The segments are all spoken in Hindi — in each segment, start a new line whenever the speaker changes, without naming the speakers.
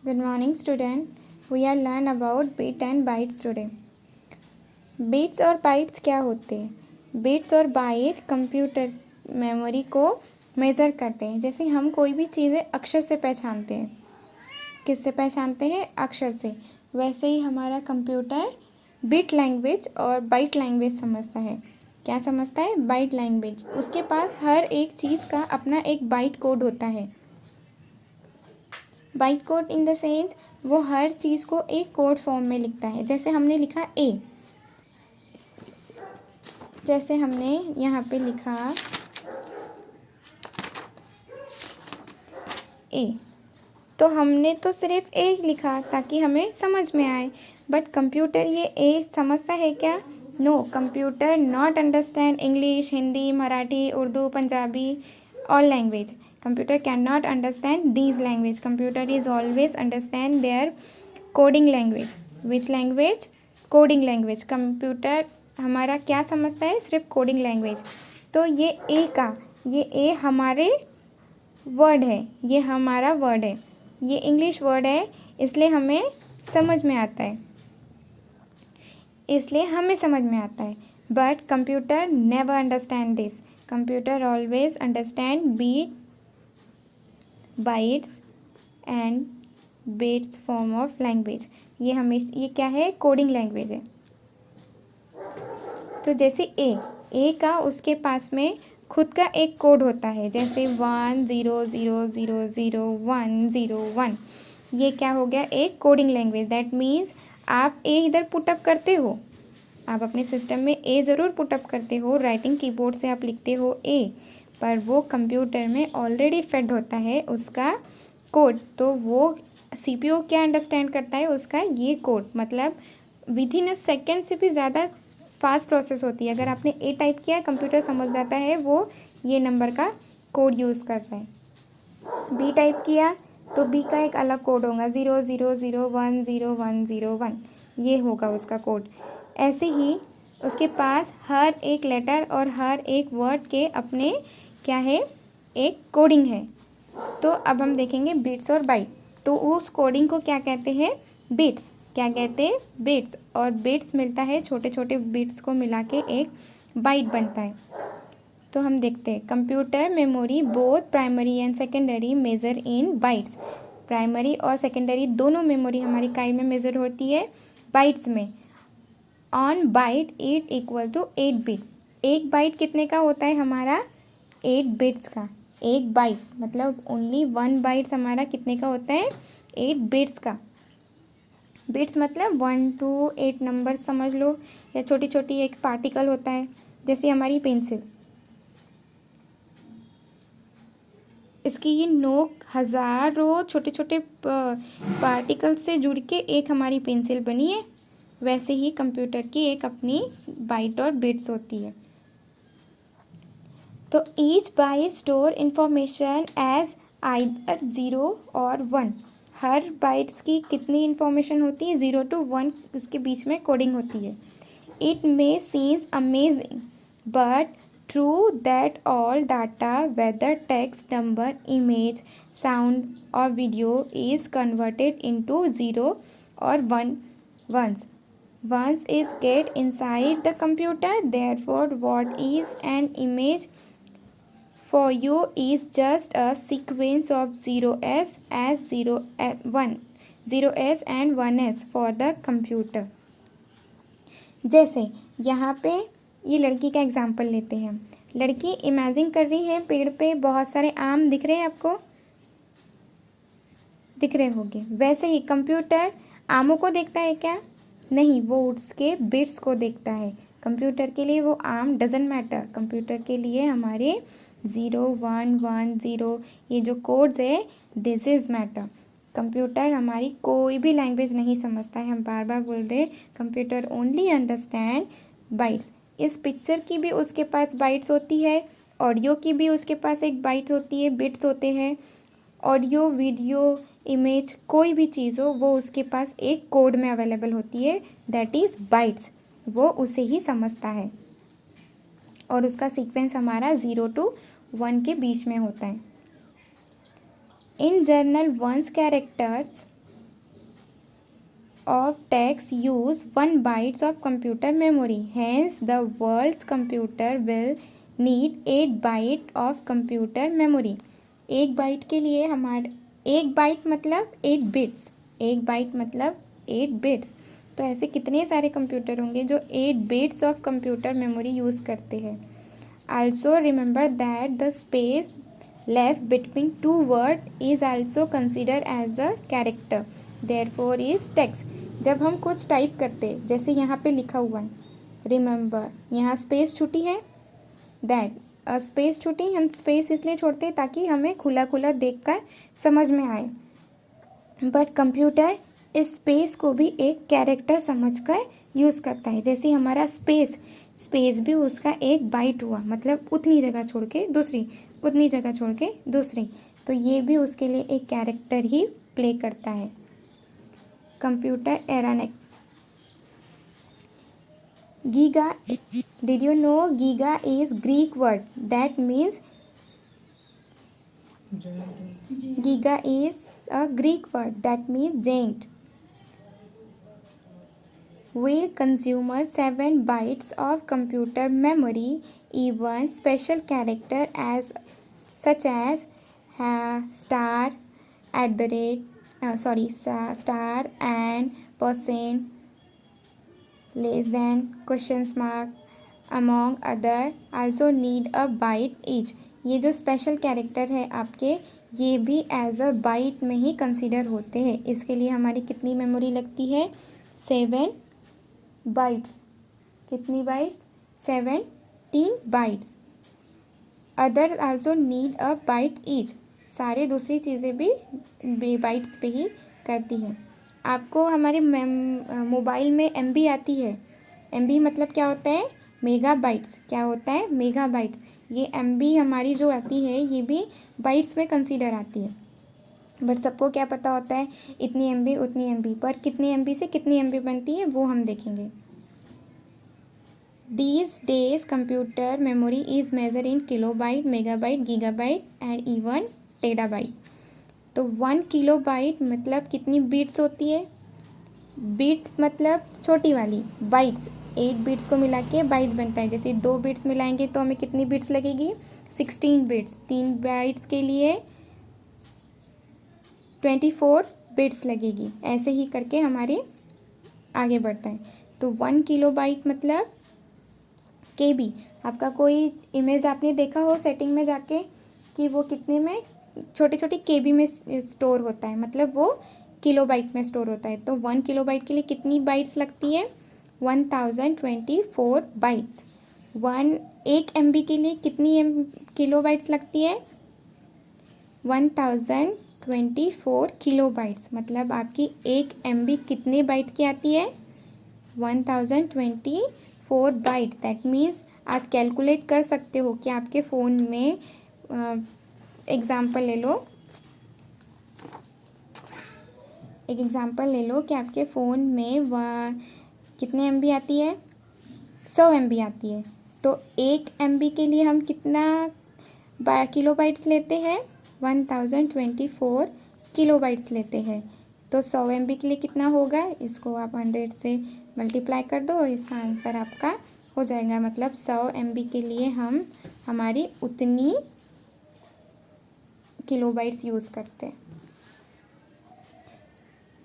Good morning, student. We are learn about bit and bytes today. Bits और bytes क्या होते हैं? Bits और byte कंप्यूटर मेमोरी को मेज़र करते हैं. जैसे हम कोई भी चीज़ें अक्षर से पहचानते हैं. किससे पहचानते हैं? अक्षर से. वैसे ही हमारा कंप्यूटर बिट लैंग्वेज और बाइट लैंग्वेज समझता है. क्या समझता है? Byte language. उसके पास हर एक चीज़ का अपना एक बाइट कोड होता है. Byte code in the sense वो हर चीज़ को एक कोड फॉर्म में लिखता है. जैसे हमने लिखा ए, जैसे हमने यहाँ पे लिखा ए, तो हमने तो सिर्फ ए लिखा ताकि हमें समझ में आए. बट कंप्यूटर ये ए समझता है क्या? No, computer not understand English, Hindi, Marathi, Urdu, Punjabi all language. Computer cannot understand these language. Computer is always understand their coding language. Which language? Coding language. Computer हमारा क्या समझता है? सिर्फ कोडिंग लैंग्वेज. तो ये ए हमारे वर्ड है, ये हमारा वर्ड है, ये इंग्लिश वर्ड है, इसलिए हमें समझ में आता है. But computer never understand this. Computer always understand bit, bytes and bits form of language. ये क्या है? कोडिंग लैंग्वेज है. तो जैसे ए का उसके पास में खुद का एक कोड होता है. जैसे 100000101. ये क्या हो गया? एक कोडिंग लैंग्वेज. दैट मीन्स आप ए इधर पुटअप करते हो, आप अपने सिस्टम में ए ज़रूर पुटअप करते हो, राइटिंग कीबोर्ड से आप लिखते हो ए, पर वो कंप्यूटर में ऑलरेडी फेड होता है उसका कोड. तो वो सीपीयू क्या अंडरस्टैंड करता है? उसका ये कोड. मतलब विद इन अ सेकेंड से भी ज़्यादा फास्ट प्रोसेस होती है. अगर आपने ए टाइप किया, कंप्यूटर समझ जाता है वो ये नंबर का कोड यूज़ कर रहा है. बी टाइप किया तो बी का एक अलग कोड होगा, 00010101. ये होगा उसका कोड. ऐसे ही उसके पास हर एक लेटर और हर एक वर्ड के अपने क्या है? एक कोडिंग है. तो अब हम देखेंगे बिट्स और बाइट. तो उस कोडिंग को क्या कहते हैं? बिट्स. क्या कहते हैं? बिट्स. और बिट्स मिलता है, छोटे छोटे बिट्स को मिला के एक बाइट बनता है. तो हम देखते हैं computer memory both primary and secondary measure in bytes. Primary और सेकेंडरी दोनों मेमोरी हमारी काई में मेजर होती है बाइट्स में. One byte 8 equal to 8 bit. एक बाइट कितने का होता है हमारा? 8 बिट्स का. एक बाइट मतलब ओनली 1 बाइट्स हमारा कितने का होता है? 8 बिट्स का. बिट्स मतलब 1 to 8 नंबर समझ लो, या छोटी छोटी एक पार्टिकल होता है. जैसे हमारी पेंसिल, इसकी ये नोक हज़ारों छोटे छोटे पार्टिकल से जुड़ के एक हमारी पेंसिल बनी है. वैसे ही कंप्यूटर की एक अपनी बाइट और बिट्स होती है. तो each byte store information as either 0 or 1. Her bytes की कितनी इंफॉर्मेशन होती है? 0 to 1. उसके बीच में कोडिंग होती है. It may scenes amazing but true that all data, whether text, number, image, sound or video, is converted into 0 or 1 once. Once is get inside the computer. Therefore, what is an image for you is just a sequence of 0s as 0s and 1s for the computer. जैसे यहाँ पे ये लड़की का एग्जाम्पल लेते हैं. लड़की इमेजिन कर रही है पेड़ पे बहुत सारे आम दिख रहे हैं आपको, दिख रहे होंगे. वैसे ही कंप्यूटर आमों को देखता है क्या? नहीं, वो उसके बिट्स को देखता है. कंप्यूटर के लिए वो आम डजंट मैटर. कंप्यूटर के लिए हमारे 0110 ये जो कोड्स है, दिस इज़ मैटर. कंप्यूटर हमारी कोई भी लैंग्वेज नहीं समझता है. हम बार बार बोल रहे हैं कंप्यूटर ओनली अंडरस्टैंड बाइट्स. इस पिक्चर की भी उसके पास बाइट्स होती है, ऑडियो की भी उसके पास एक बाइट्स होती है, बिट्स होते हैं. ऑडियो, वीडियो, इमेज, कोई भी चीज़ हो वो उसके पास एक कोड में अवेलेबल होती है, दैट इज़ बाइट्स. वो उसे ही समझता है और उसका सीक्वेंस हमारा 0 to 1 के बीच में होता है. In general once characters of text use 1 bytes of computer memory. Hence, the world's computer will need 8 byte of computer memory. 1 bite के लिए हमारे 1 बाइट मतलब 8 बिट्स, 1 बाइट मतलब 8 बिट्स। तो ऐसे कितने सारे कंप्यूटर होंगे जो 8 bits of computer memory use करते हैं। Also remember that the space left between two words is also considered as a character, therefore is text. जब हम कुछ टाइप करते जैसे यहाँ पे लिखा हुआ है रिमेंबर, यहाँ स्पेस छुटी है, दैट स्पेस छुटी, हम स्पेस इसलिए छोड़ते हैं ताकि हमें खुला खुला देखकर समझ में आए। बट कंप्यूटर इस स्पेस को भी एक कैरेक्टर समझकर यूज़ करता है। जैसे हमारा स्पेस भी उसका एक बाइट हुआ, मतलब उतनी जगह छोड़ के दूसरी, उतनी जगह छोड़ के दूसरी, तो ये भी उसके लिए एक कैरेक्टर ही प्ले करता है। Computer era next, giga, did you know giga is Greek word that means, Giga is a Greek word that means giant. Will consume 7 bytes of computer memory, even special character as such as star, at the rate, star and percent, less than, questions mark, among other also need a byte each. ये जो स्पेशल कैरेक्टर है आपके, ये भी एज अ बाइट में ही कंसिडर होते हैं। इसके लिए हमारी कितनी मेमोरी लगती है? 7 बाइट्स। कितनी bytes? 17 bytes. Other also need a byte each, सारे दूसरी चीज़ें भी बाइट्स पे ही करती है। आपको हमारे मोबाइल में MB आती है। MB मतलब क्या होता है? Mega bytes. क्या होता है? Mega bytes. ये MB हमारी जो आती है ये भी बाइट्स में कंसीडर आती है। बट सबको क्या पता होता है? इतनी MB उतनी MB, पर कितनी MB से कितनी MB बनती है वो हम देखेंगे। These days computer memory is measured in kilobyte, megabyte, gigabyte and even terabyte. तो 1 किलोबाइट मतलब कितनी बिट्स होती है? बिट्स मतलब छोटी वाली, बाइट्स 8 बिट्स को मिला के बाइट बनता है। जैसे 2 बिट्स मिलाएंगे तो हमें कितनी बिट्स लगेगी? 16 बिट्स। 3 बाइट्स के लिए 24 बिट्स लगेगी। ऐसे ही करके हमारे आगे बढ़ता है। तो 1 किलोबाइट मतलब KB। आपका कोई इमेज आपने देखा हो सेटिंग में जाके कि वो कितने में छोटी छोटी KB में स्टोर होता है, मतलब वो किलोबाइट में स्टोर होता है। तो 1 किलोबाइट के लिए कितनी बाइट्स लगती है? 1024 बाइट्स। 1 MB के लिए कितनी किलोबाइट्स लगती है? 1024 किलोबाइट्स। मतलब आपकी 1 MB कितने बाइट की आती है? 1024 बाइट। दैट मीन्स आप कैलकुलेट कर सकते हो कि आपके फ़ोन में एग्ज़ाम्पल ले लो, एक एग्ज़ाम्पल ले लो कि आपके फ़ोन में कितने MB आती है? 100 MB आती है। तो 1 MB के लिए हम कितना किलोबाइट्स लेते हैं? 1024 किलोबाइट्स लेते हैं। तो 100 MB के लिए कितना होगा? इसको आप 100 से मल्टीप्लाई कर दो और इसका आंसर आपका हो जाएगा। मतलब 100 MB के लिए हम हमारी उतनी किलोबाइट्स यूज़ करते हैं।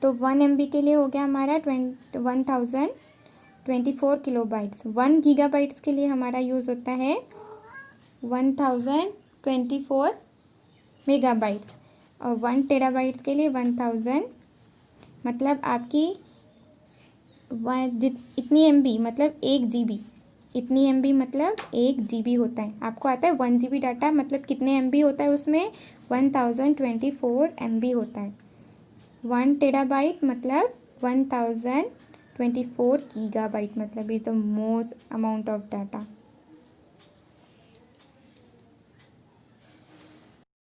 तो 1 MB के लिए हो गया हमारा 1024 किलोबाइट्स। 1 गीगाबाइट्स के लिए हमारा यूज़ होता है 1024 मेगाबाइट्स, और 1 टेराबाइट्स के लिए 1000। मतलब आपकी इतनी MB मतलब 1 GB, इतनी MB मतलब 1 GB होता है। आपको आता है 1 GB डाटा, मतलब कितने MB होता है उसमें? 1024 MB होता है। 1 टेराबाइट मतलब 1024 गीगाबाइट, मतलब it's the most amount of data.